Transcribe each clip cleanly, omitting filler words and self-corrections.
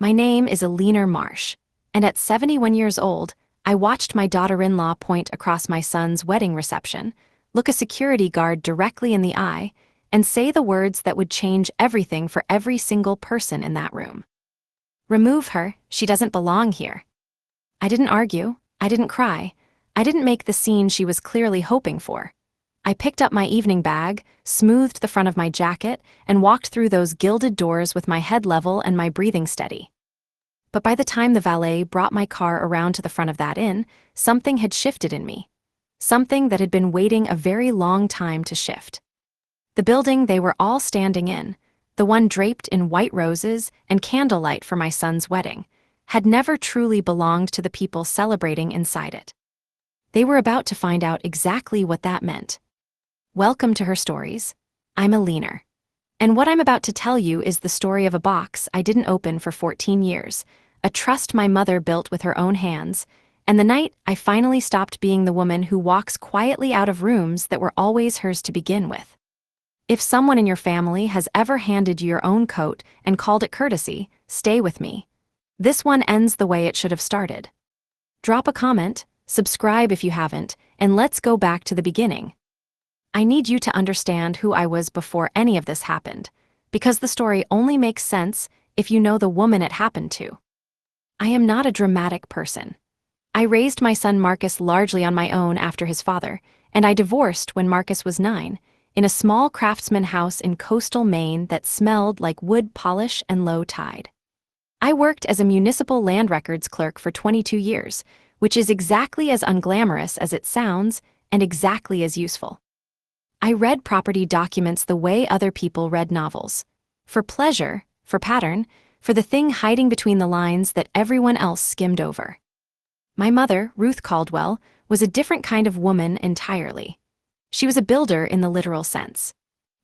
My name is Alina Marsh, and at 71 years old, I watched my daughter-in-law point across my son's wedding reception, look a security guard directly in the eye, and say the words that would change everything for every single person in that room. Remove her, she doesn't belong here. I didn't argue, I didn't cry, I didn't make the scene she was clearly hoping for. I picked up my evening bag, smoothed the front of my jacket, and walked through those gilded doors with my head level and my breathing steady. But by the time the valet brought my car around to the front of that inn, something had shifted in me. Something that had been waiting a very long time to shift. The building they were all standing in, the one draped in white roses and candlelight for my son's wedding, had never truly belonged to the people celebrating inside it. They were about to find out exactly what that meant. Welcome to Her Stories. I'm Alina. And what I'm about to tell you is the story of a box I didn't open for 14 years, a trust my mother built with her own hands, and the night I finally stopped being the woman who walks quietly out of rooms that were always hers to begin with. If someone in your family has ever handed you your own coat and called it courtesy, stay with me. This one ends the way it should have started. Drop a comment, subscribe if you haven't, and let's go back to the beginning. I need you to understand who I was before any of this happened, because the story only makes sense if you know the woman it happened to. I am not a dramatic person. I raised my son Marcus largely on my own after his father, and I divorced when Marcus was 9, in a small craftsman house in coastal Maine that smelled like wood polish and low tide. I worked as a municipal land records clerk for 22 years, which is exactly as unglamorous as it sounds and exactly as useful. I read property documents the way other people read novels. For pleasure, for pattern, for the thing hiding between the lines that everyone else skimmed over. My mother, Ruth Caldwell, was a different kind of woman entirely. She was a builder in the literal sense.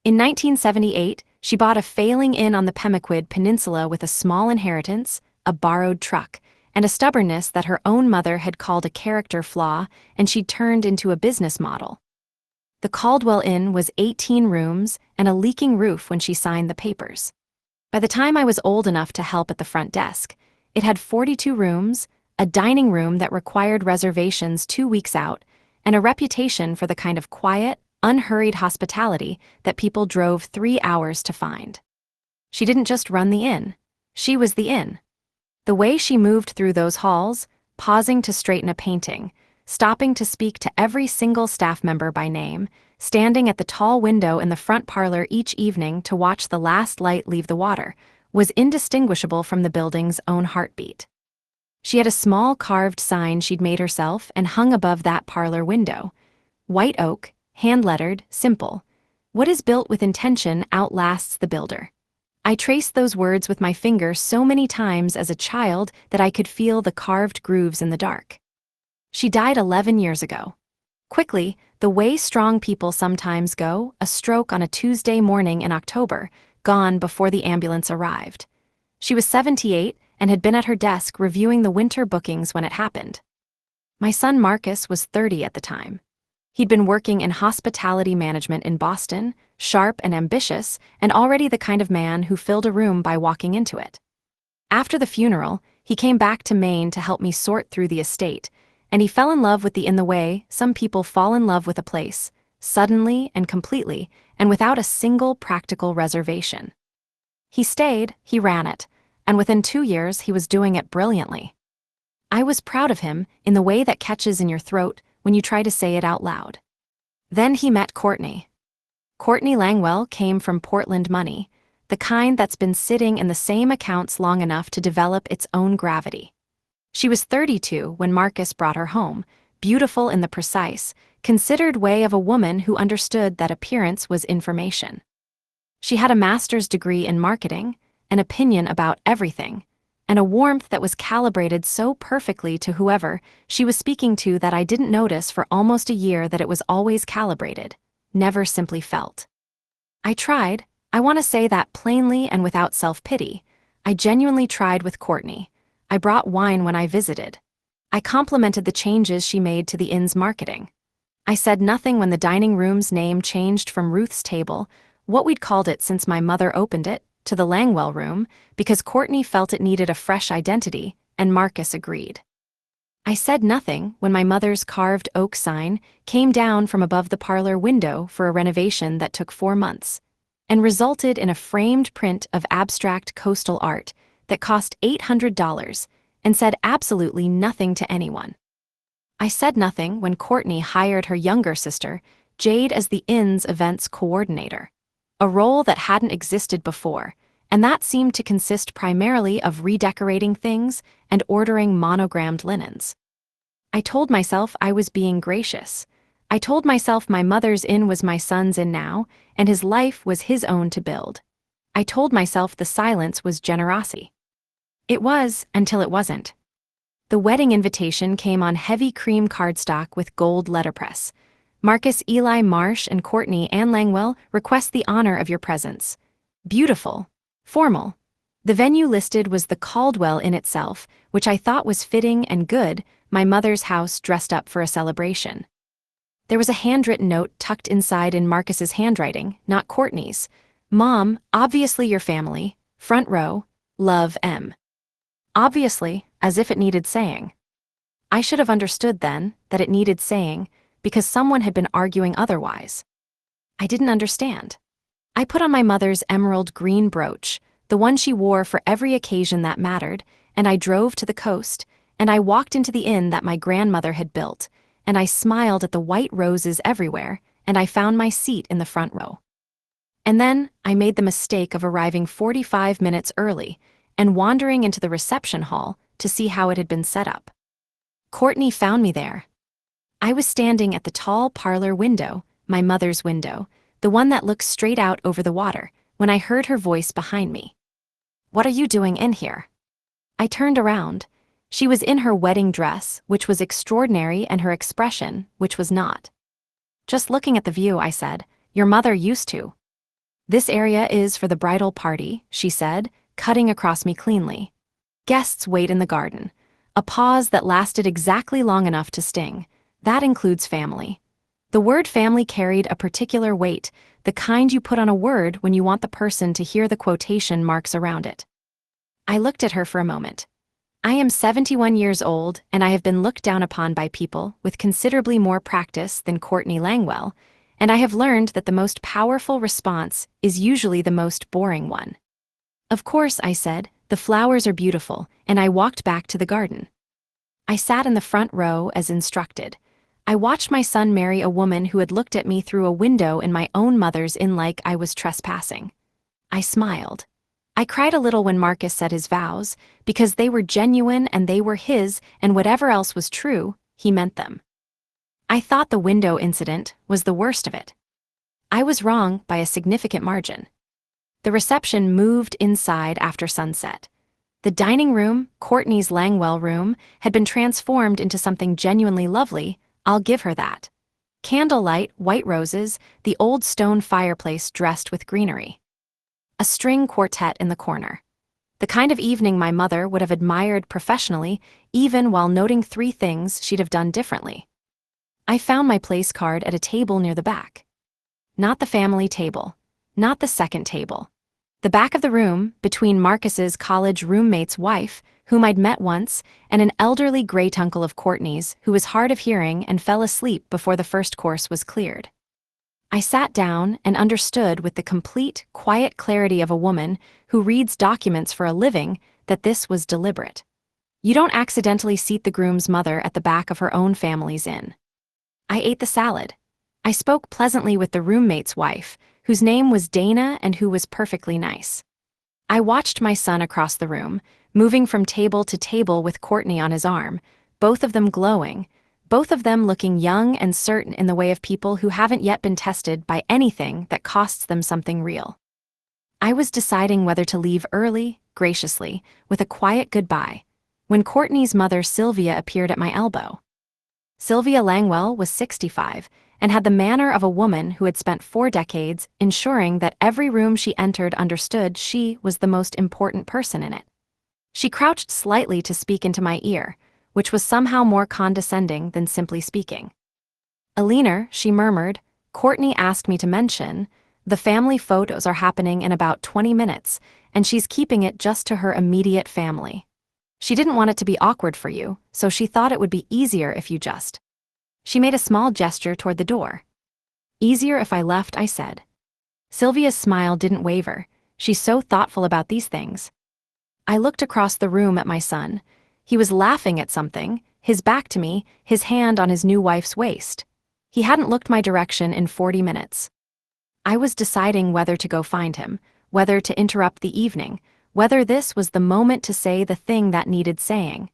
In 1978, she bought a failing inn on the Pemaquid Peninsula with a small inheritance, a borrowed truck, and a stubbornness that her own mother had called a character flaw and she'd turned into a business model. The Caldwell Inn was 18 rooms and a leaking roof when she signed the papers. By the time I was old enough to help at the front desk, it had 42 rooms, a dining room that required reservations 2 weeks out, and a reputation for the kind of quiet, unhurried hospitality that people drove 3 hours to find. She didn't just run the inn, she was the inn. The way she moved through those halls, pausing to straighten a painting, stopping to speak to every single staff member by name, standing at the tall window in the front parlor each evening to watch the last light leave the water, was indistinguishable from the building's own heartbeat. She had a small carved sign she'd made herself and hung above that parlor window. White oak, hand-lettered, simple. What is built with intention outlasts the builder. I traced those words with my finger so many times as a child that I could feel the carved grooves in the dark. She died 11 years ago. Quickly, the way strong people sometimes go, a stroke on a Tuesday morning in October, gone before the ambulance arrived. She was 78 and had been at her desk reviewing the winter bookings when it happened. My son Marcus was 30 at the time. He'd been working in hospitality management in Boston, sharp and ambitious, and already the kind of man who filled a room by walking into it. After the funeral, he came back to Maine to help me sort through the estate, and he fell in love with in the way some people fall in love with a place, suddenly and completely, and without a single practical reservation. He stayed, he ran it, and within 2 years he was doing it brilliantly. I was proud of him in the way that catches in your throat when you try to say it out loud. Then he met Courtney. Courtney Langwell came from Portland money, the kind that's been sitting in the same accounts long enough to develop its own gravity. She was 32 when Marcus brought her home, beautiful in the precise, considered way of a woman who understood that appearance was information. She had a master's degree in marketing, an opinion about everything, and a warmth that was calibrated so perfectly to whoever she was speaking to that I didn't notice for almost a year that it was always calibrated, never simply felt. I tried, I want to say that plainly and without self-pity, I genuinely tried with Courtney. I brought wine when I visited. I complimented the changes she made to the inn's marketing. I said nothing when the dining room's name changed from Ruth's Table, what we'd called it since my mother opened it, to the Langwell room because Courtney felt it needed a fresh identity, and Marcus agreed. I said nothing when my mother's carved oak sign came down from above the parlor window for a renovation that took 4 months, and resulted in a framed print of abstract coastal art that cost $800 and said absolutely nothing to anyone. I said nothing when Courtney hired her younger sister, Jade, as the inn's events coordinator, a role that hadn't existed before, and that seemed to consist primarily of redecorating things and ordering monogrammed linens. I told myself I was being gracious. I told myself my mother's inn was my son's inn now, and his life was his own to build. I told myself the silence was generosity. It was, until it wasn't. The wedding invitation came on heavy cream cardstock with gold letterpress. Marcus, Eli, Marsh, and Courtney Ann Langwell request the honor of your presence. Beautiful. Formal. The venue listed was the Caldwell Inn itself, which I thought was fitting and good, my mother's house dressed up for a celebration. There was a handwritten note tucked inside in Marcus's handwriting, not Courtney's. Mom, obviously your family. Front row. Love, M. Obviously, as if it needed saying. I should have understood then that it needed saying, because someone had been arguing otherwise. I didn't understand. I put on my mother's emerald green brooch, the one she wore for every occasion that mattered, and I drove to the coast, and I walked into the inn that my grandmother had built, and I smiled at the white roses everywhere, and I found my seat in the front row. And then I made the mistake of arriving 45 minutes early and wandering into the reception hall to see how it had been set up. Courtney found me there. I was standing at the tall parlor window, my mother's window, the one that looks straight out over the water, when I heard her voice behind me. "What are you doing in here?" I turned around. She was in her wedding dress, which was extraordinary, and her expression, which was not. "Just looking at the view," I said. "Your mother used to." "This area is for the bridal party," she said, cutting across me cleanly. "Guests wait in the garden." A pause that lasted exactly long enough to sting. "That includes family." The word family carried a particular weight, the kind you put on a word when you want the person to hear the quotation marks around it. I looked at her for a moment. I am 71 years old, and I have been looked down upon by people with considerably more practice than Courtney Langwell, and I have learned that the most powerful response is usually the most boring one. "Of course," I said, "the flowers are beautiful," and I walked back to the garden. I sat in the front row as instructed. I watched my son marry a woman who had looked at me through a window in my own mother's inn like I was trespassing. I smiled. I cried a little when Marcus said his vows, because they were genuine and they were his, and whatever else was true, he meant them. I thought the window incident was the worst of it. I was wrong by a significant margin. The reception moved inside after sunset. The dining room, Courtney's Langwell room, had been transformed into something genuinely lovely. I'll give her that. Candlelight, white roses, the old stone fireplace dressed with greenery. A string quartet in the corner. The kind of evening my mother would have admired professionally, even while noting 3 things she'd have done differently. I found my place card at a table near the back. Not the family table. Not the second table. The back of the room, between Marcus's college roommate's wife, whom I'd met once, and an elderly great-uncle of Courtney's who was hard of hearing and fell asleep before the first course was cleared. I sat down and understood with the complete, quiet clarity of a woman who reads documents for a living that this was deliberate. You don't accidentally seat the groom's mother at the back of her own family's inn. I ate the salad. I spoke pleasantly with the roommate's wife, whose name was Dana and who was perfectly nice. I watched my son across the room, moving from table to table with Courtney on his arm, both of them glowing, both of them looking young and certain in the way of people who haven't yet been tested by anything that costs them something real. I was deciding whether to leave early, graciously, with a quiet goodbye, when Courtney's mother Sylvia appeared at my elbow. Sylvia Langwell was 65, and had the manner of a woman who had spent 4 decades ensuring that every room she entered understood she was the most important person in it. She crouched slightly to speak into my ear, which was somehow more condescending than simply speaking. "Alina," she murmured, "Courtney asked me to mention, the family photos are happening in about 20 minutes, and she's keeping it just to her immediate family. She didn't want it to be awkward for you, so she thought it would be easier if you just. She made a small gesture toward the door. Easier if I left, I said. Sylvia's smile didn't waver. She's so thoughtful about these things. I looked across the room at my son. He was laughing at something, his back to me, his hand on his new wife's waist. He hadn't looked my direction in 40 minutes. I was deciding whether to go find him, whether to interrupt the evening, whether this was the moment to say the thing that needed saying.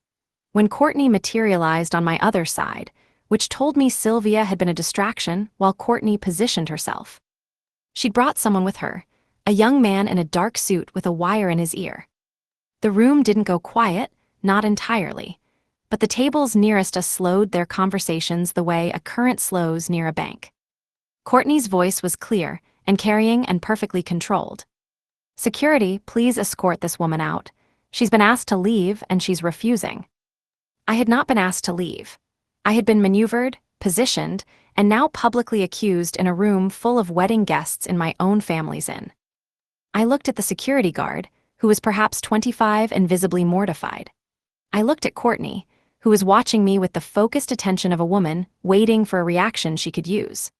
When Courtney materialized on my other side, which told me Sylvia had been a distraction while Courtney positioned herself. She'd brought someone with her, a young man in a dark suit with a wire in his ear. The room didn't go quiet, not entirely, but the tables nearest us slowed their conversations the way a current slows near a bank. Courtney's voice was clear and carrying and perfectly controlled. Security, please escort this woman out. She's been asked to leave and she's refusing. I had not been asked to leave. I had been maneuvered, positioned, and now publicly accused in a room full of wedding guests in my own family's inn. I looked at the security guard, who was perhaps 25 and visibly mortified. I looked at Courtney, who was watching me with the focused attention of a woman waiting for a reaction she could use.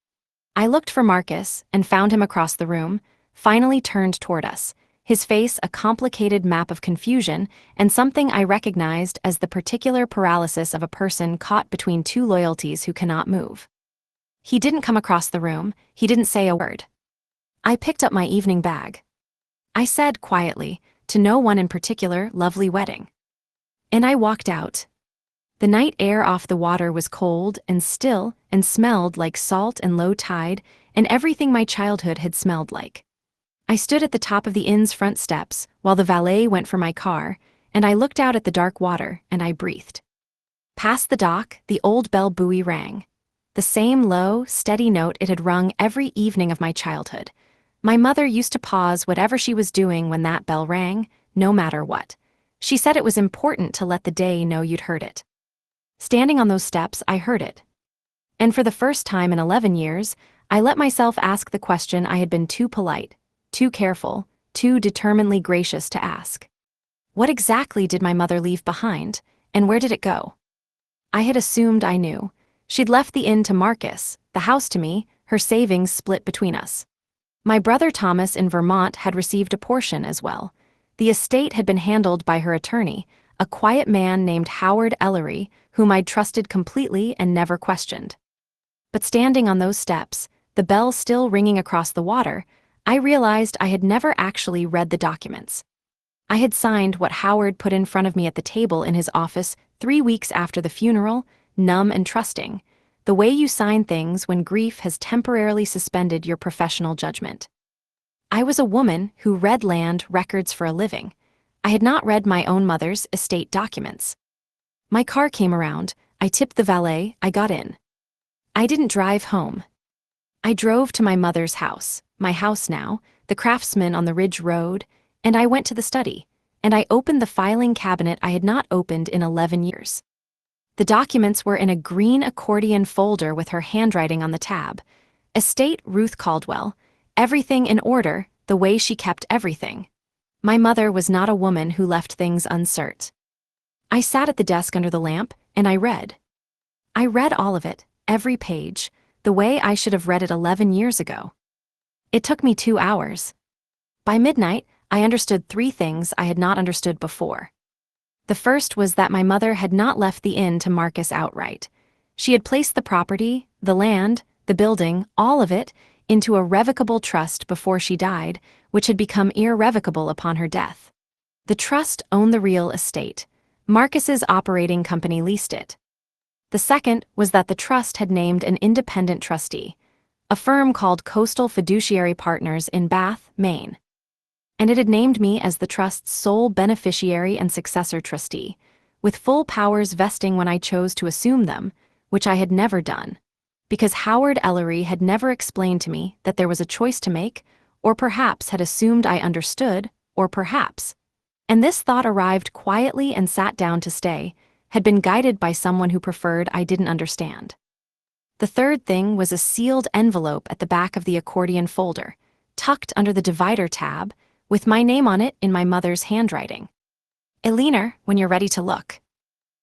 I looked for Marcus and found him across the room, finally turned toward us, his face a complicated map of confusion and something I recognized as the particular paralysis of a person caught between two loyalties who cannot move. He didn't come across the room, he didn't say a word. I picked up my evening bag. I said quietly, to no one in particular, lovely wedding. And I walked out. The night air off the water was cold and still and smelled like salt and low tide and everything my childhood had smelled like. I stood at the top of the inn's front steps while the valet went for my car, and I looked out at the dark water and I breathed. Past the dock, the old bell buoy rang. The same low, steady note it had rung every evening of my childhood. My mother used to pause whatever she was doing when that bell rang, no matter what. She said it was important to let the day know you'd heard it. Standing on those steps, I heard it. And for the first time in 11 years, I let myself ask the question I had been too polite, too careful, too determinedly gracious to ask. What exactly did my mother leave behind, and where did it go? I had assumed I knew. She'd left the inn to Marcus, the house to me, her savings split between us. My brother Thomas in Vermont had received a portion as well. The estate had been handled by her attorney, a quiet man named Howard Ellery, whom I'd trusted completely and never questioned. But standing on those steps, the bell still ringing across the water, I realized I had never actually read the documents. I had signed what Howard put in front of me at the table in his office 3 weeks after the funeral, numb and trusting, the way you sign things when grief has temporarily suspended your professional judgment. I was a woman who read land records for a living. I had not read my own mother's estate documents. My car came around, I tipped the valet, I got in. I didn't drive home. I drove to my mother's house, my house now, the Craftsman on the Ridge Road, and I went to the study, and I opened the filing cabinet I had not opened in 11 years. The documents were in a green accordion folder with her handwriting on the tab. Estate Ruth Caldwell, everything in order, the way she kept everything. My mother was not a woman who left things uncertain. I sat at the desk under the lamp, and I read. I read all of it, every page, the way I should have read it 11 years ago. It took me 2 hours. By midnight, I understood 3 things I had not understood before. The first was that my mother had not left the inn to Marcus outright. She had placed the property, the land, the building, all of it, into a revocable trust before she died, which had become irrevocable upon her death. The trust owned the real estate. Marcus's operating company leased it. The second was that the trust had named an independent trustee, a firm called Coastal Fiduciary Partners in Bath, Maine. And it had named me as the trust's sole beneficiary and successor trustee, with full powers vesting when I chose to assume them, which I had never done, because Howard Ellery had never explained to me that there was a choice to make, or perhaps had assumed I understood, or perhaps. And this thought arrived quietly and sat down to stay, had been guided by someone who preferred I didn't understand. The third thing was a sealed envelope at the back of the accordion folder, tucked under the divider tab, with my name on it in my mother's handwriting. Eleanor, when you're ready to look.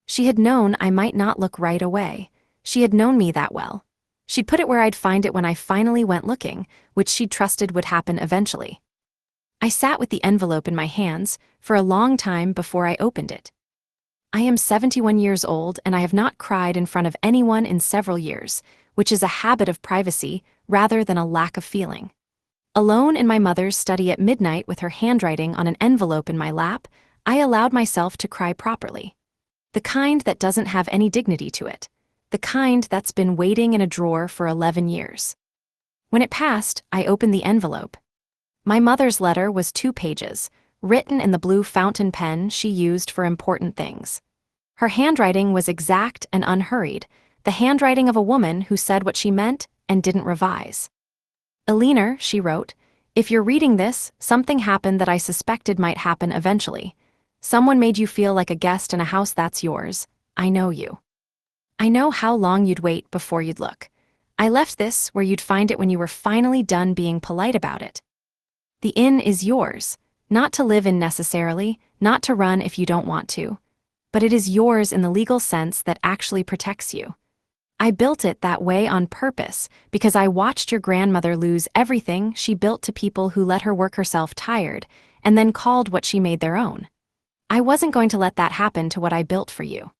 She had known I might not look right away. She had known me that well. She'd put it where I'd find it when I finally went looking, which she'd trusted would happen eventually. I sat with the envelope in my hands for a long time before I opened it. I am 71 years old and I have not cried in front of anyone in several years, which is a habit of privacy rather than a lack of feeling. Alone in my mother's study at midnight with her handwriting on an envelope in my lap, I allowed myself to cry properly. The kind that doesn't have any dignity to it. The kind that's been waiting in a drawer for 11 years. When it passed, I opened the envelope. My mother's letter was 2 pages, written in the blue fountain pen she used for important things. Her handwriting was exact and unhurried, the handwriting of a woman who said what she meant and didn't revise. Eleanor, she wrote, if you're reading this, something happened that I suspected might happen eventually. Someone made you feel like a guest in a house that's yours. I know you. I know how long you'd wait before you'd look. I left this where you'd find it when you were finally done being polite about it. The inn is yours. Not to live in necessarily, not to run if you don't want to. But it is yours in the legal sense that actually protects you. I built it that way on purpose because I watched your grandmother lose everything she built to people who let her work herself tired and then called what she made their own. I wasn't going to let that happen to what I built for you.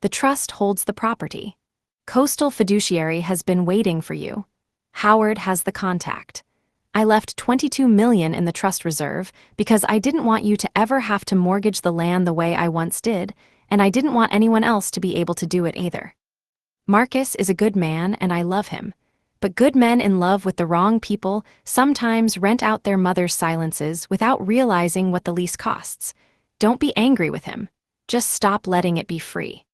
The trust holds the property. Coastal Fiduciary has been waiting for you. Howard has the contact. I left $22 million in the trust reserve because I didn't want you to ever have to mortgage the land the way I once did, and I didn't want anyone else to be able to do it either. Marcus is a good man and I love him, but good men in love with the wrong people sometimes rent out their mother's silences without realizing what the lease costs. Don't be angry with him. Just stop letting it be free.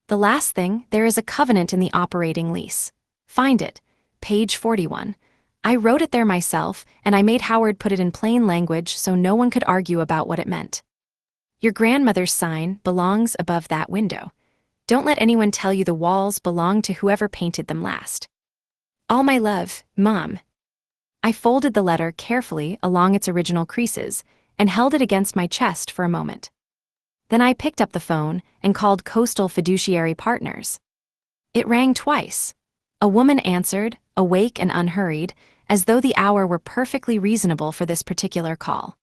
The last thing, there is a covenant in the operating lease. Find it. Page 41. I wrote it there myself, and I made Howard put it in plain language so no one could argue about what it meant. Your grandmother's sign belongs above that window. Don't let anyone tell you the walls belong to whoever painted them last. All my love, Mom. I folded the letter carefully along its original creases and held it against my chest for a moment. Then I picked up the phone and called Coastal Fiduciary Partners. It rang twice. A woman answered, awake and unhurried, as though the hour were perfectly reasonable for this particular call.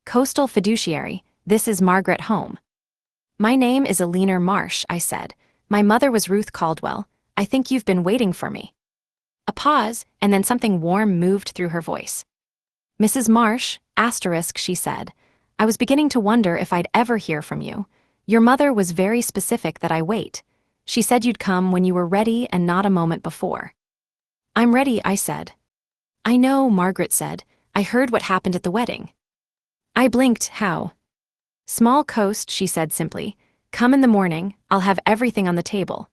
Coastal Fiduciary, this is Margaret Home. My name is Eleanor Marsh, I said. My mother was Ruth Caldwell. I think you've been waiting for me. A pause, and then something warm moved through her voice. Mrs. Marsh, asterisk, she said. I was beginning to wonder if I'd ever hear from you. Your mother was very specific that I wait. She said you'd come when you were ready and not a moment before. I'm ready, I said. I know, Margaret said. I heard what happened at the wedding. I blinked. How? Small Coast, she said simply. Come in the morning, I'll have everything on the table.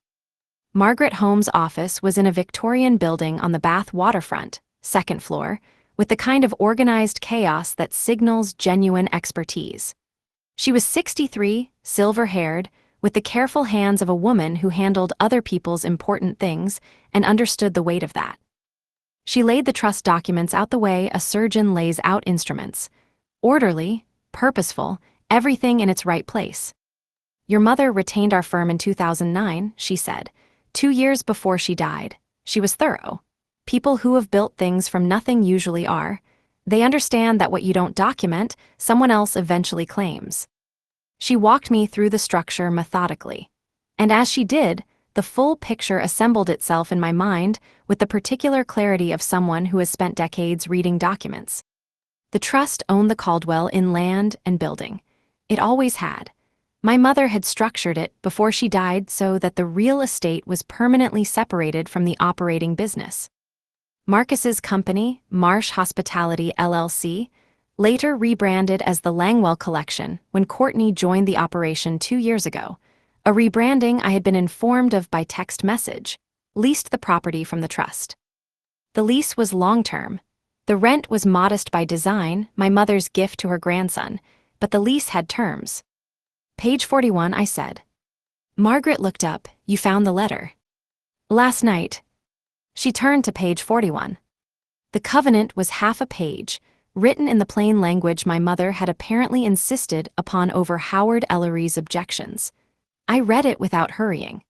Margaret Home's office was in a Victorian building on the Bath waterfront, 2nd floor, with the kind of organized chaos that signals genuine expertise. She was 63, silver-haired, with the careful hands of a woman who handled other people's important things and understood the weight of that. She laid the trust documents out the way a surgeon lays out instruments. Orderly, purposeful, everything in its right place. Your mother retained our firm in 2009, she said, 2 years before she died. She was thorough. People who have built things from nothing usually are. They understand that what you don't document, someone else eventually claims. She walked me through the structure methodically. And as she did, the full picture assembled itself in my mind with the particular clarity of someone who has spent decades reading documents. The trust owned the Caldwell in land and building. It always had. My mother had structured it before she died so that the real estate was permanently separated from the operating business. Marcus's company, Marsh Hospitality LLC, later rebranded as the Langwell Collection when Courtney joined the operation 2 years ago, a rebranding I had been informed of by text message, leased the property from the trust. The lease was long-term. The rent was modest by design, my mother's gift to her grandson, but the lease had terms. Page 41, I said. Margaret looked up. You found the letter. Last night. She turned to page 41. The covenant was half a page, written in the plain language my mother had apparently insisted upon over Howard Ellery's objections. I read it without hurrying.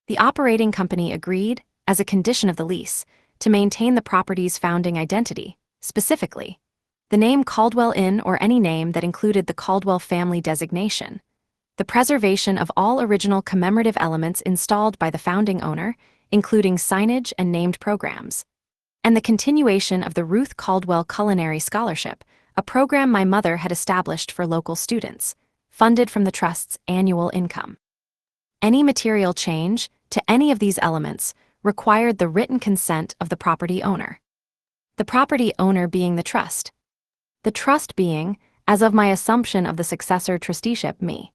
The operating company agreed, as a condition of the lease, to maintain the property's founding identity, specifically the name Caldwell Inn or any name that included the Caldwell family designation, the preservation of all original commemorative elements installed by the founding owner, including signage and named programs, and the continuation of the Ruth Caldwell Culinary Scholarship, a program my mother had established for local students, funded from the trust's annual income. Any material change to any of these elements required the written consent of the property owner. The property owner being the trust. The trust being, as of my assumption of the successor trusteeship, me.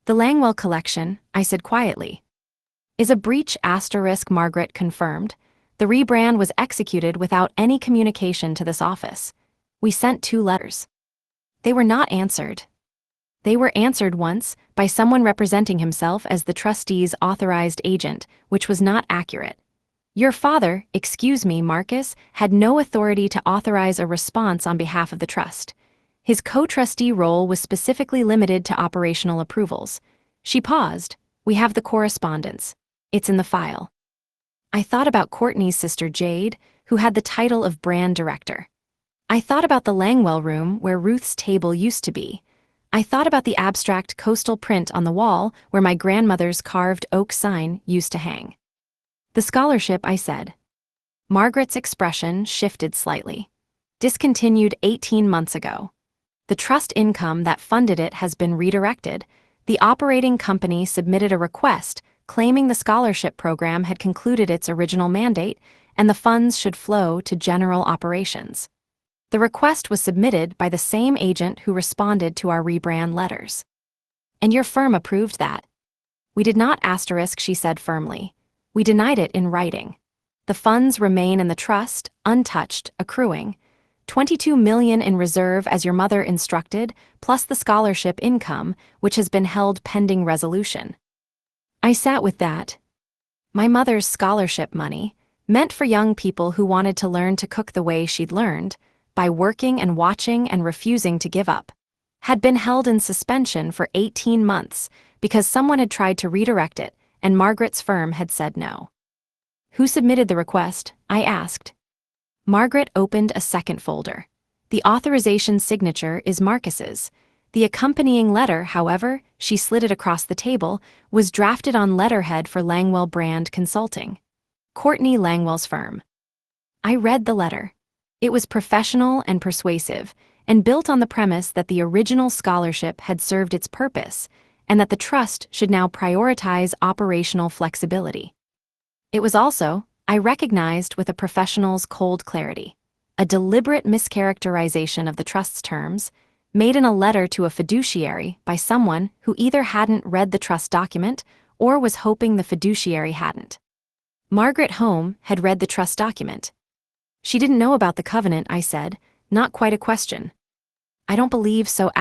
The Langwell collection, I said quietly. Is a breach *, Margaret confirmed. The rebrand was executed without any communication to this office. We sent 2 letters. They were not answered. They were answered once by someone representing himself as the trustee's authorized agent, which was not accurate. Your father, excuse me, Marcus, had no authority to authorize a response on behalf of the trust. His co-trustee role was specifically limited to operational approvals. She paused. We have the correspondence. It's in the file. I thought about Courtney's sister Jade, who had the title of brand director. I thought about the Langwell room where Ruth's table used to be. I thought about the abstract coastal print on the wall where my grandmother's carved oak sign used to hang. The scholarship, I said. Margaret's expression shifted slightly. Discontinued 18 months ago. The trust income that funded it has been redirected. The operating company submitted a request claiming the scholarship program had concluded its original mandate and the funds should flow to general operations. The request was submitted by the same agent who responded to our rebrand letters. And your firm approved that. We did not *, she said firmly. We denied it in writing. The funds remain in the trust, untouched, accruing. $22 million in reserve as your mother instructed, plus the scholarship income, which has been held pending resolution. I sat with that. My mother's scholarship money, meant for young people who wanted to learn to cook the way she'd learned, by working and watching and refusing to give up, had been held in suspension for 18 months because someone had tried to redirect it and Margaret's firm had said no. Who submitted the request? I asked. Margaret opened a second folder. The authorization signature is Marcus's. The accompanying letter, however, she slid it across the table, was drafted on letterhead for Langwell Brand Consulting, Courtney Langwell's firm. I read the letter. It was professional and persuasive, and built on the premise that the original scholarship had served its purpose, and that the trust should now prioritize operational flexibility. It was also, I recognized with a professional's cold clarity, a deliberate mischaracterization of the trust's terms, made in a letter to a fiduciary by someone who either hadn't read the trust document or was hoping the fiduciary hadn't. Margaret Home had read the trust document. She didn't know about the covenant, I said, not quite a question. I don't believe so,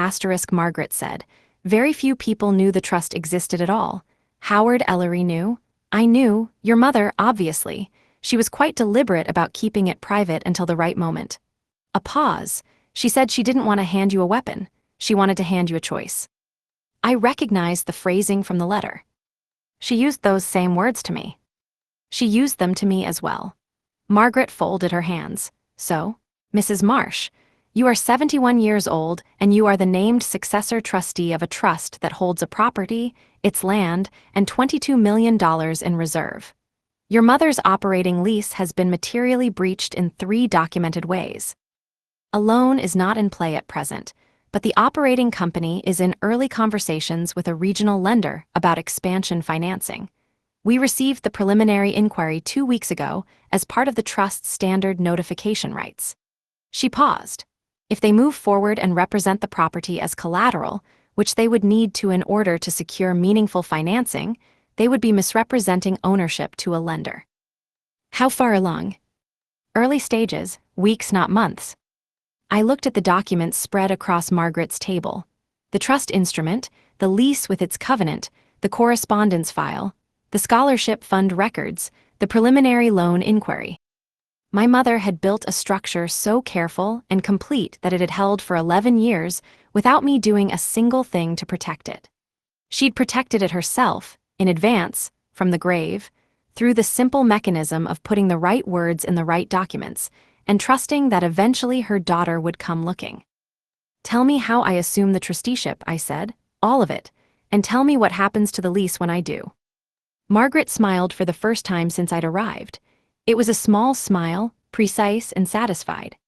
Margaret said. Very few people knew the trust existed at all. Howard Ellery knew. I knew. Your mother, obviously. She was quite deliberate about keeping it private until the right moment. A pause. She said she didn't want to hand you a weapon. She wanted to hand you a choice. I recognized the phrasing from the letter. She used those same words to me. She used them to me as well. Margaret folded her hands. So, Mrs. Marsh, you are 71 years old and you are the named successor trustee of a trust that holds a property, its land, and $22 million in reserve. Your mother's operating lease has been materially breached in 3 documented ways. A loan is not in play at present, but the operating company is in early conversations with a regional lender about expansion financing. We received the preliminary inquiry 2 weeks ago as part of the trust's standard notification rights. She paused. If they move forward and represent the property as collateral, which they would need to in order to secure meaningful financing, they would be misrepresenting ownership to a lender. How far along? Early stages, weeks not months. I looked at the documents spread across Margaret's table. The trust instrument, the lease with its covenant, the correspondence file, the scholarship fund records, the preliminary loan inquiry. My mother had built a structure so careful and complete that it had held for 11 years without me doing a single thing to protect it. She'd protected it herself, in advance, from the grave, through the simple mechanism of putting the right words in the right documents and trusting that eventually her daughter would come looking. "Tell me how I assume the trusteeship," I said, "all of it, and tell me what happens to the lease when I do." Margaret smiled for the first time since I'd arrived. It was a small smile, precise and satisfied.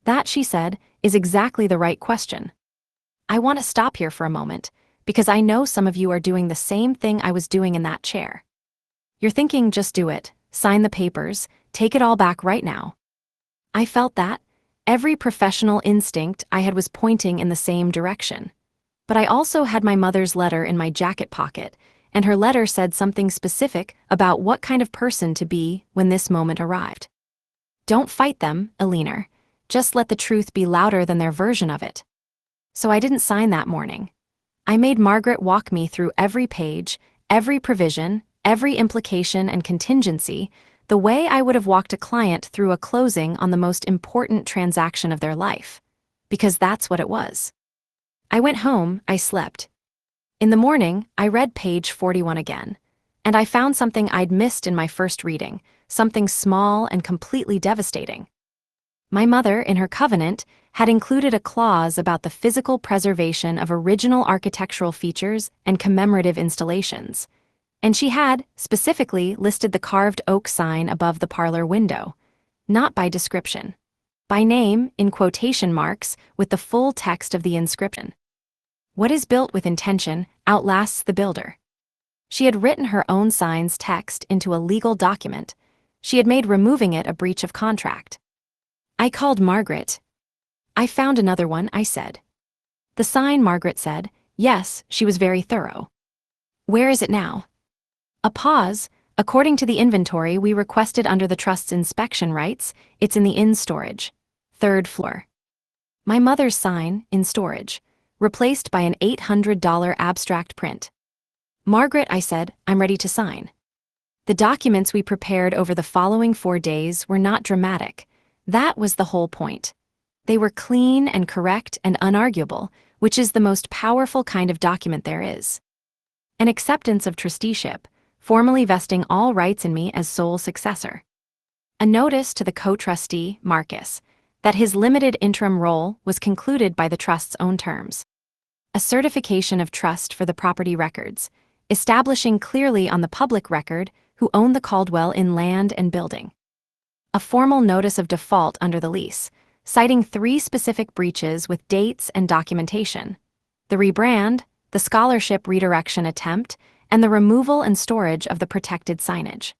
"That," she said, "is exactly the right question. I want to stop here for a moment, because I know some of you are doing the same thing I was doing in that chair. You're thinking, just do it, sign the papers, take it all back right now." I felt that. Every professional instinct I had was pointing in the same direction. But I also had my mother's letter in my jacket pocket, and her letter said something specific about what kind of person to be when this moment arrived. "Don't fight them, Eleanor. Just let the truth be louder than their version of it." So I didn't sign that morning. I made Margaret walk me through every page, every provision, every implication and contingency, the way I would have walked a client through a closing on the most important transaction of their life. Because that's what it was. I went home, I slept. In the morning, I read page 41 again, and I found something I'd missed in my first reading, something small and completely devastating. My mother, in her covenant, had included a clause about the physical preservation of original architectural features and commemorative installations. And she had, specifically, listed the carved oak sign above the parlor window, not by description, by name, in quotation marks, with the full text of the inscription. "What is built with intention outlasts the builder." She had written her own sign's text into a legal document. She had made removing it a breach of contract. I called Margaret. "I found another one," I said. "The sign," Margaret said. Yes, she was very thorough. "Where is it now?" A pause. "According to the inventory we requested under the trust's inspection rights, it's in the in storage. 3rd floor." My mother's sign, in storage, replaced by an $800 abstract print. "Margaret," I said, "I'm ready to sign." The documents we prepared over the following 4 days were not dramatic. That was the whole point. They were clean and correct and unarguable, which is the most powerful kind of document there is. An acceptance of trusteeship, formally vesting all rights in me as sole successor. A notice to the co-trustee, Marcus, that his limited interim role was concluded by the trust's own terms. A certification of trust for the property records, establishing clearly on the public record who owned the Caldwell in land and building. A formal notice of default under the lease, citing 3 specific breaches with dates and documentation: the rebrand, the scholarship redirection attempt, and the removal and storage of the protected signage.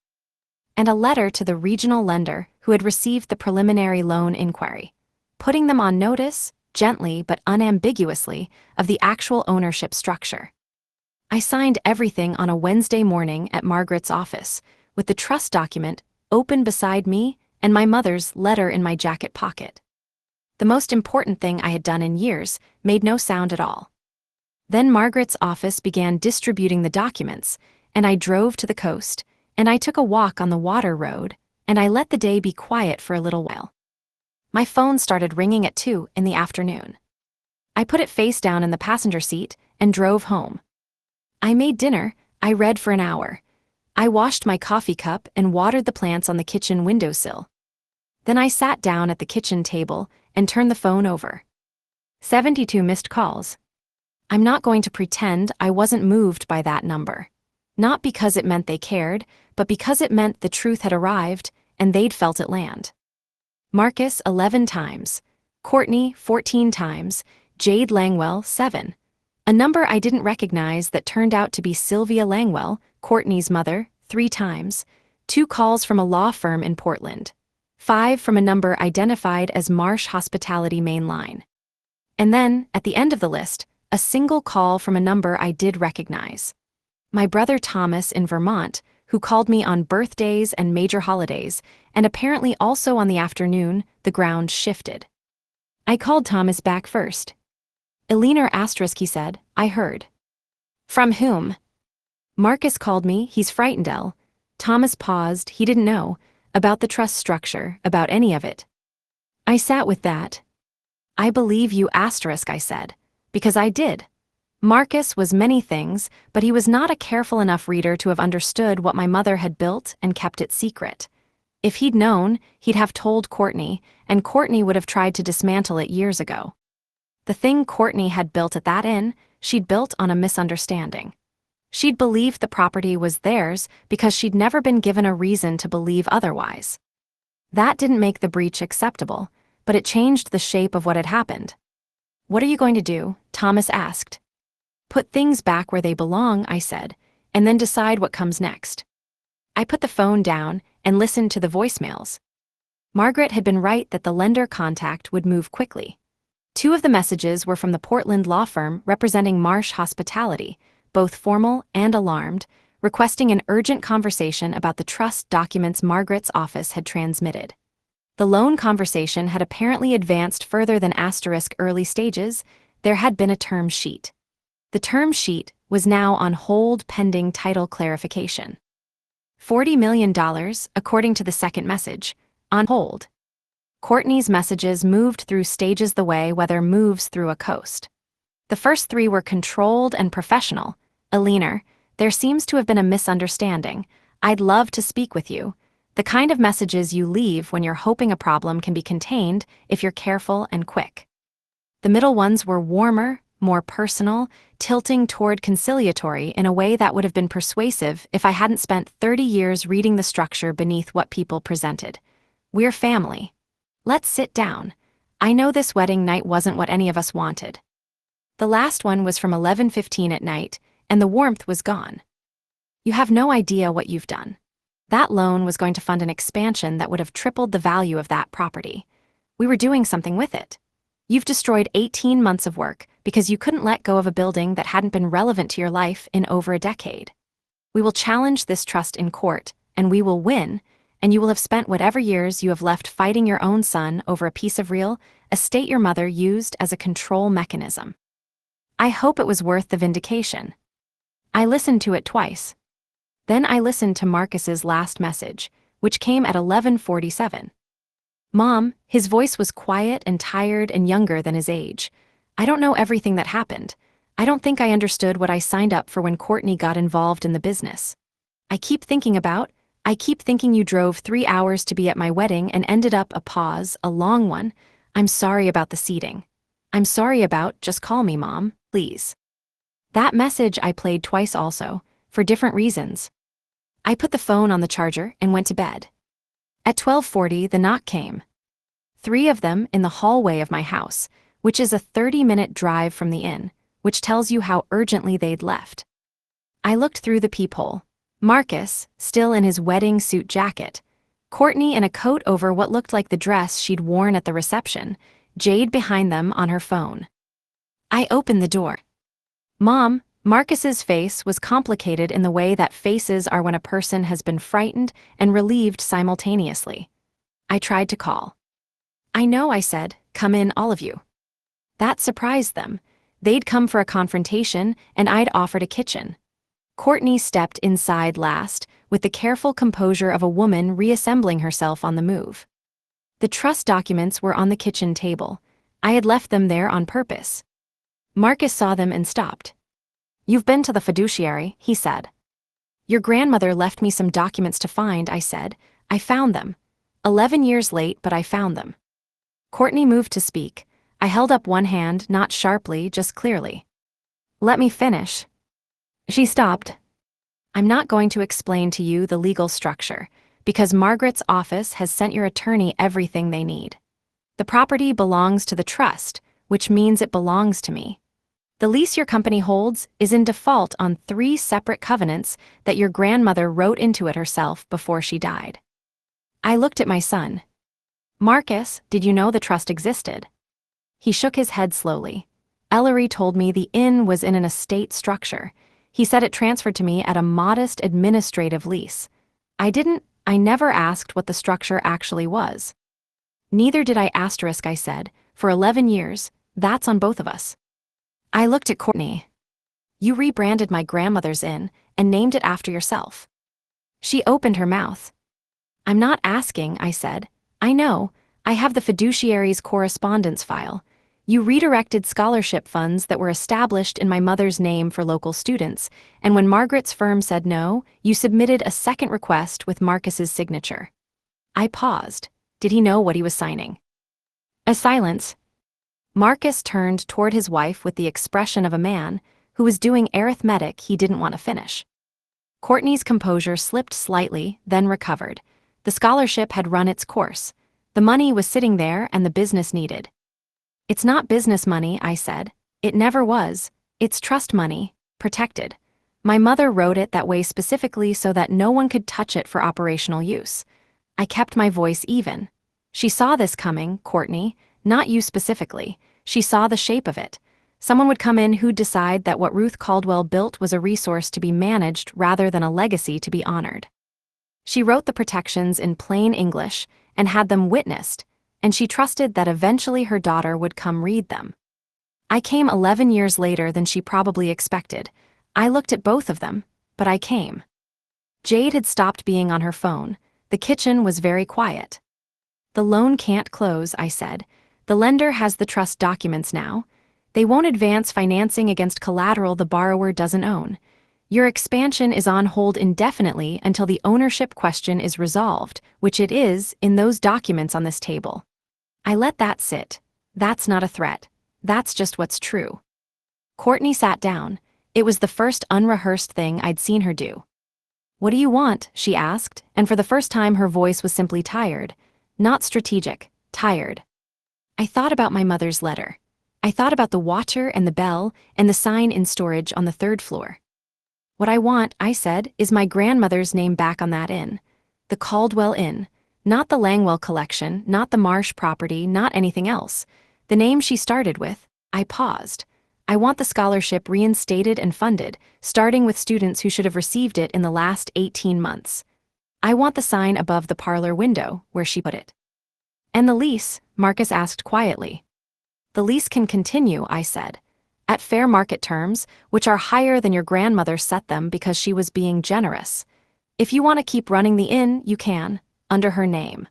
And a letter to the regional lender who had received the preliminary loan inquiry, putting them on notice, gently but unambiguously, of the actual ownership structure. I signed everything on a Wednesday morning at Margaret's office, with the trust document open beside me and my mother's letter in my jacket pocket. The most important thing I had done in years made no sound at all. Then Margaret's office began distributing the documents, and I drove to the coast, and I took a walk on the water road, and I let the day be quiet for a little while. My phone started ringing at 2 in the afternoon. I put it face down in the passenger seat and drove home. I made dinner, I read for an hour. I washed my coffee cup and watered the plants on the kitchen windowsill. Then I sat down at the kitchen table and turned the phone over. 72 missed calls. I'm not going to pretend I wasn't moved by that number. Not because it meant they cared, but because it meant the truth had arrived and they'd felt it land. Marcus 11 times, Courtney 14 times, Jade Langwell 7. A number I didn't recognize that turned out to be Sylvia Langwell, Courtney's mother, 3 times, 2 calls from a law firm in Portland, 5 from a number identified as Marsh Hospitality Main Line. And then, at the end of the list, a single call from a number I did recognize. My brother Thomas in Vermont, who called me on birthdays and major holidays, and apparently also on the afternoon the ground shifted. I called Thomas back first. "Eleanor asterisk," he said, "I heard." "From whom?" "Marcus called me, he's frightened, Elle." Thomas paused, he didn't know. about the trust structure, about any of it. I sat with that. I believe you asterisk, I said. Because I did. Marcus was many things, but he was not a careful enough reader to have understood what my mother had built and kept it secret. If he'd known, he'd have told Courtney, and Courtney would have tried to dismantle it years ago. The thing Courtney had built at that inn, she'd built on a misunderstanding. She'd believed the property was theirs because she'd never been given a reason to believe otherwise. That didn't make the breach acceptable, but it changed the shape of what had happened. "What are you going to do?" Thomas asked. "Put things back where they belong," I said, "and then decide what comes next." I put the phone down and listened to the voicemails. Margaret had been right that the lender contact would move quickly. 2 of the messages were from the Portland law firm representing Marsh Hospitality, both formal and alarmed, requesting an urgent conversation about the trust documents Margaret's office had transmitted. The loan conversation had apparently advanced further than asterisk early stages. There had been a term sheet. The term sheet was now on hold pending title clarification. $40 million, according to the second message, on hold. Courtney's messages moved through stages the way weather moves through a coast. The first 3 were controlled and professional. "Alina, there seems to have been a misunderstanding. I'd love to speak with you." The kind of messages you leave when you're hoping a problem can be contained if you're careful and quick. The middle ones were warmer, more personal, tilting toward conciliatory in a way that would have been persuasive if I hadn't spent 30 years reading the structure beneath what people presented. "We're family. Let's sit down. I know this wedding night wasn't what any of us wanted." The last one was from 11:15 at night, and the warmth was gone. "You have no idea what you've done. That loan was going to fund an expansion that would have tripled the value of that property. We were doing something with it. You've destroyed 18 months of work because you couldn't let go of a building that hadn't been relevant to your life in over a decade. We will challenge this trust in court, and we will win, and you will have spent whatever years you have left fighting your own son over a piece of real estate your mother used as a control mechanism. I hope it was worth the vindication." I listened to it twice. Then I listened to Marcus's last message, which came at 11:47. "Mom," his voice was quiet and tired and younger than his age. "I don't know everything that happened. I don't think I understood what I signed up for when Courtney got involved in the business. I keep thinking you drove 3 hours to be at my wedding and ended up a long one. I'm sorry about the seating. I'm sorry about, just call me Mom, please." That message I played twice also, for different reasons. I put the phone on the charger and went to bed. At 12:40, the knock came. 3 of them in the hallway of my house, which is a 30-minute drive from the inn, which tells you how urgently they'd left. I looked through the peephole. Marcus, still in his wedding suit jacket. Courtney in a coat over what looked like the dress she'd worn at the reception, Jade behind them on her phone. I opened the door. "Mom," Marcus's face was complicated in the way that faces are when a person has been frightened and relieved simultaneously. I tried to call. "I know," I said, "come in, all of you." That surprised them. They'd come for a confrontation, and I'd offered a kitchen. Courtney stepped inside last, with the careful composure of a woman reassembling herself on the move. The trust documents were on the kitchen table. I had left them there on purpose. Marcus saw them and stopped. "You've been to the fiduciary," he said. "Your grandmother left me some documents to find," I said. "I found them. 11 years late, but I found them." Courtney moved to speak. I held up one hand, not sharply, just clearly. "Let me finish." She stopped. "I'm not going to explain to you the legal structure, because Margaret's office has sent your attorney everything they need. The property belongs to the trust, which means it belongs to me. The lease your company holds is in default on 3 separate covenants that your grandmother wrote into it herself before she died." I looked at my son. "Marcus, did you know the trust existed?" He shook his head slowly. "Ellery told me the inn was in an estate structure. He said it transferred to me at a modest administrative lease. I never asked what the structure actually was." "Neither did I," I said. "For 11 years, that's on both of us." I looked at Courtney. "You rebranded my grandmother's inn and named it after yourself." She opened her mouth. I'm not asking, I said. I know. I have the fiduciary's correspondence file. You redirected scholarship funds that were established in my mother's name for local students, and when Margaret's firm said no, you submitted a second request with Marcus's signature. I paused. Did he know what he was signing? A silence. Marcus turned toward his wife with the expression of a man who was doing arithmetic he didn't want to finish. Courtney's composure slipped slightly, then recovered. The scholarship had run its course. The money was sitting there and the business needed. It's not business money, I said. It never was. It's trust money, protected. My mother wrote it that way specifically so that no one could touch it for operational use. I kept my voice even. She saw this coming, Courtney, not you specifically. She saw the shape of it. Someone would come in who'd decide that what Ruth Caldwell built was a resource to be managed rather than a legacy to be honored. She wrote the protections in plain English and had them witnessed, and she trusted that eventually her daughter would come read them. I came 11 years later than she probably expected. I looked at both of them, but I came. Jade had stopped being on her phone. The kitchen was very quiet. The loan can't close, I said. The lender has the trust documents now. They won't advance financing against collateral the borrower doesn't own. Your expansion is on hold indefinitely until the ownership question is resolved, which it is in those documents on this table. I let that sit. That's not a threat. That's just what's true. Courtney sat down. It was the first unrehearsed thing I'd seen her do. What do you want? She asked, and for the first time her voice was simply tired. Not strategic, tired. I thought about my mother's letter. I thought about the watcher and the bell and the sign in storage on the third floor. What I want, I said, is my grandmother's name back on that inn. The Caldwell Inn. Not the Langwell collection, not the Marsh property, not anything else. The name she started with. I paused. I want the scholarship reinstated and funded, starting with students who should have received it in the last 18 months. I want the sign above the parlor window, where she put it. And the lease? Marcus asked quietly. The lease can continue, I said. At fair market terms, which are higher than your grandmother set them because she was being generous. If you want to keep running the inn, you can, under her name.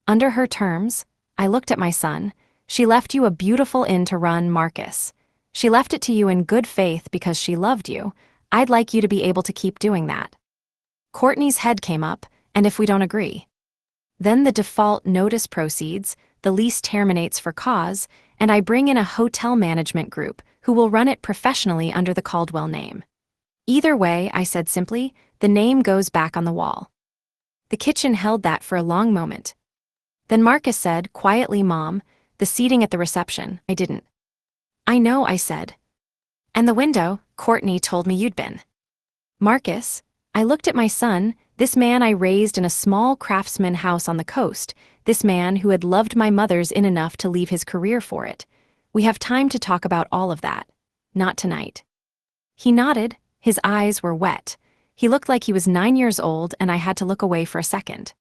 Under her terms? I looked at my son. She left you a beautiful inn to run, Marcus. She left it to you in good faith because she loved you. I'd like you to be able to keep doing that. Courtney's head came up, and if we don't agree? Then the default notice proceeds, the lease terminates for cause, and I bring in a hotel management group who will run it professionally under the Caldwell name. Either way, I said simply, the name goes back on the wall. The kitchen held that for a long moment. Then Marcus said, quietly, Mom, the seating at the reception, I didn't. I know, I said. And the window, Courtney told me you'd been. Marcus, I looked at my son, this man I raised in a small craftsman house on the coast, this man who had loved my mother's inn enough to leave his career for it. We have time to talk about all of that. Not tonight. He nodded. His eyes were wet. He looked like he was 9 years old, and I had to look away for a second.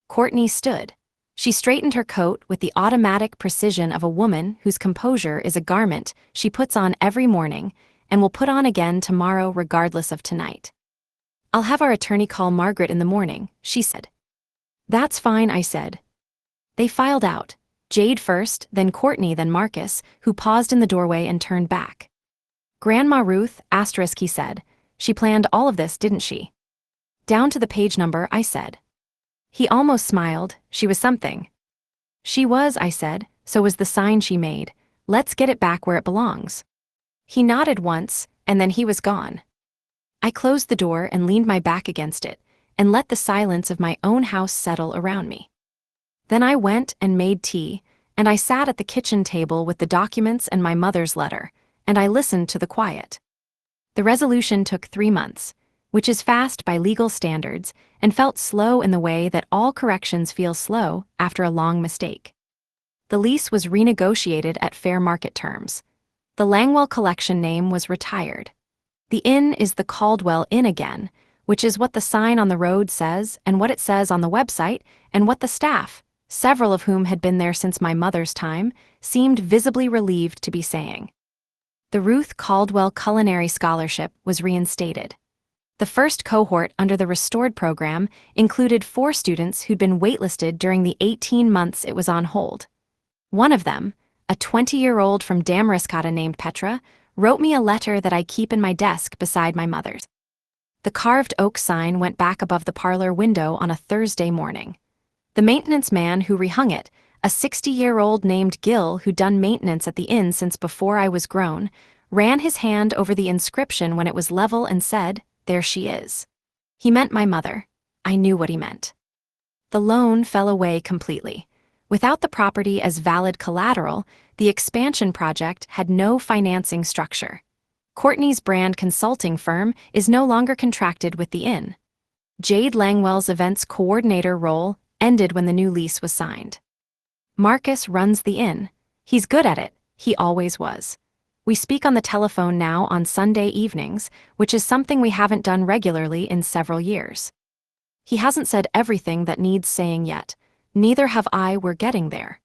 Courtney stood. She straightened her coat with the automatic precision of a woman whose composure is a garment she puts on every morning and will put on again tomorrow regardless of tonight. I'll have our attorney call Margaret in the morning, she said. That's fine, I said. They filed out. Jade first, then Courtney, then Marcus, who paused in the doorway and turned back. Grandma Ruth, asterisk, he said. She planned all of this, didn't she? Down to the page number, I said. He almost smiled. She was something. She was, I said, so was the sign she made. Let's get it back where it belongs. He nodded once, and then he was gone. I closed the door and leaned my back against it, and let the silence of my own house settle around me. Then I went and made tea, and I sat at the kitchen table with the documents and my mother's letter, and I listened to the quiet. The resolution took 3 months, which is fast by legal standards, and felt slow in the way that all corrections feel slow after a long mistake. The lease was renegotiated at fair market terms. The Langwell collection name was retired. The inn is the Caldwell Inn again, which is what the sign on the road says and what it says on the website and what the staff, several of whom had been there since my mother's time, seemed visibly relieved to be saying. The Ruth Caldwell Culinary Scholarship was reinstated. The first cohort under the Restored program included 4 students who'd been waitlisted during the 18 months it was on hold. One of them, a 20-year-old from Damariscotta named Petra, wrote me a letter that I keep in my desk beside my mother's. The carved oak sign went back above the parlor window on a Thursday morning. The maintenance man who rehung it, a 60-year-old named Gil who'd done maintenance at the inn since before I was grown, ran his hand over the inscription when it was level and said, "There she is." He meant my mother. I knew what he meant. The loan fell away completely. Without the property as valid collateral, the expansion project had no financing structure. Courtney's brand consulting firm is no longer contracted with the inn. Jade Langwell's events coordinator role ended when the new lease was signed. Marcus runs the inn. He's good at it. He always was. We speak on the telephone now on Sunday evenings, which is something we haven't done regularly in several years. He hasn't said everything that needs saying yet. Neither have I. We're getting there.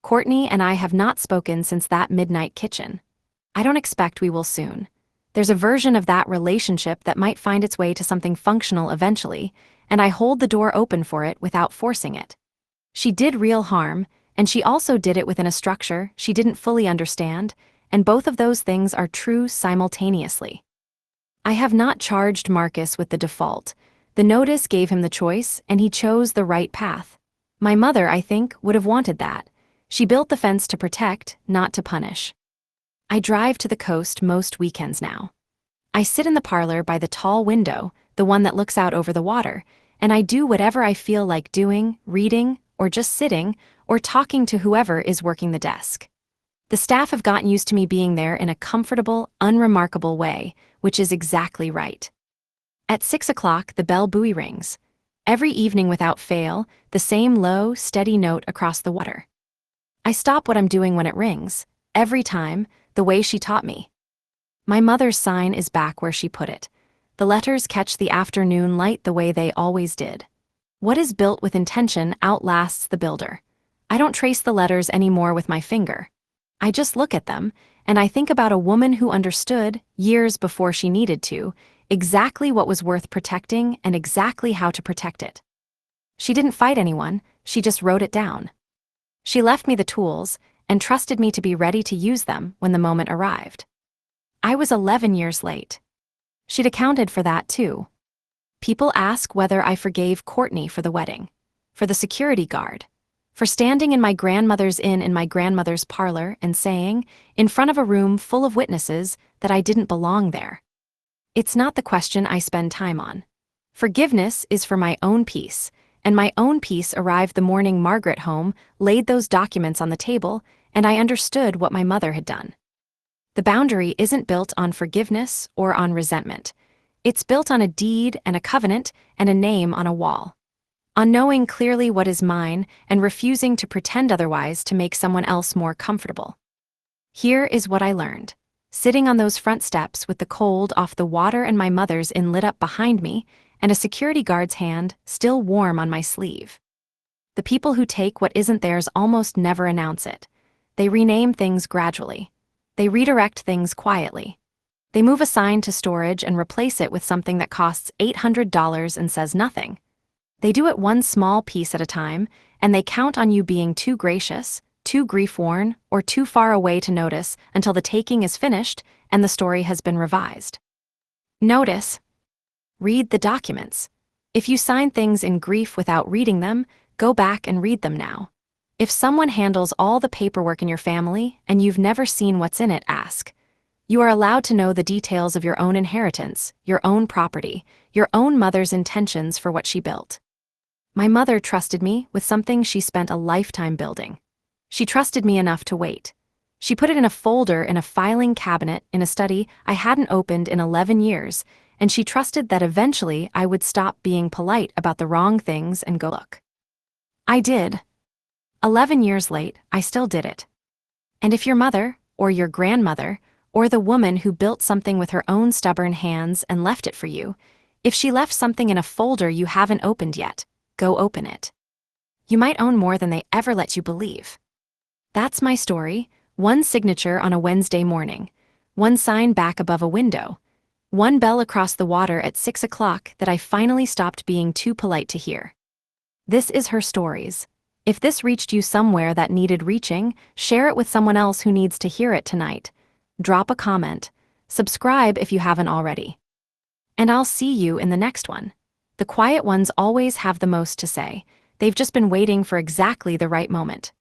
Courtney and I have not spoken since that midnight kitchen. I don't expect we will soon. There's a version of that relationship that might find its way to something functional eventually, and I hold the door open for it without forcing it. She did real harm, and she also did it within a structure she didn't fully understand, and both of those things are true simultaneously. I have not charged Marcus with the default. The notice gave him the choice, and he chose the right path. My mother, I think, would have wanted that. She built the fence to protect, not to punish. I drive to the coast most weekends now. I sit in the parlor by the tall window, the one that looks out over the water, and I do whatever I feel like doing, reading, or just sitting, or talking to whoever is working the desk. The staff have gotten used to me being there in a comfortable, unremarkable way, which is exactly right. At 6 o'clock, the bell buoy rings. Every evening without fail, the same low, steady note across the water. I stop what I'm doing when it rings, every time, the way she taught me. My mother's sign is back where she put it. The letters catch the afternoon light the way they always did. What is built with intention outlasts the builder. I don't trace the letters anymore with my finger. I just look at them, and I think about a woman who understood, years before she needed to, exactly what was worth protecting and exactly how to protect it. She didn't fight anyone, she just wrote it down. She left me the tools and trusted me to be ready to use them when the moment arrived. I was 11 years late. She'd accounted for that too. People ask whether I forgave Courtney for the wedding, for the security guard, for standing in my grandmother's inn in my grandmother's parlor and saying, in front of a room full of witnesses, that I didn't belong there. It's not the question I spend time on. Forgiveness is for my own peace, and my own peace arrived the morning Margaret home laid those documents on the table, and I understood what my mother had done. The boundary isn't built on forgiveness or on resentment. It's built on a deed and a covenant and a name on a wall. On knowing clearly what is mine and refusing to pretend otherwise to make someone else more comfortable. Here is what I learned. Sitting on those front steps with the cold off the water and my mother's inn lit up behind me, and a security guard's hand still warm on my sleeve. The people who take what isn't theirs almost never announce it. They rename things gradually. They redirect things quietly. They move a sign to storage and replace it with something that costs $800 and says nothing. They do it one small piece at a time, and they count on you being too gracious, too grief-worn, or too far away to notice until the taking is finished and the story has been revised. Notice. Read the documents. If you sign things in grief without reading them, go back and read them now. If someone handles all the paperwork in your family and you've never seen what's in it, ask. You are allowed to know the details of your own inheritance, your own property, your own mother's intentions for what she built. My mother trusted me with something she spent a lifetime building. She trusted me enough to wait. She put it in a folder in a filing cabinet in a study I hadn't opened in 11 years, and she trusted that eventually I would stop being polite about the wrong things and go look. I did. 11 years late, I still did it. And if your mother, or your grandmother, or the woman who built something with her own stubborn hands and left it for you, if she left something in a folder you haven't opened yet, go open it. You might own more than they ever let you believe. That's my story, one signature on a Wednesday morning, one sign back above a window. One bell across the water at 6 o'clock that I finally stopped being too polite to hear. This is her stories. If this reached you somewhere that needed reaching, share it with someone else who needs to hear it tonight. Drop a comment. Subscribe if you haven't already. And I'll see you in the next one. The quiet ones always have the most to say. They've just been waiting for exactly the right moment.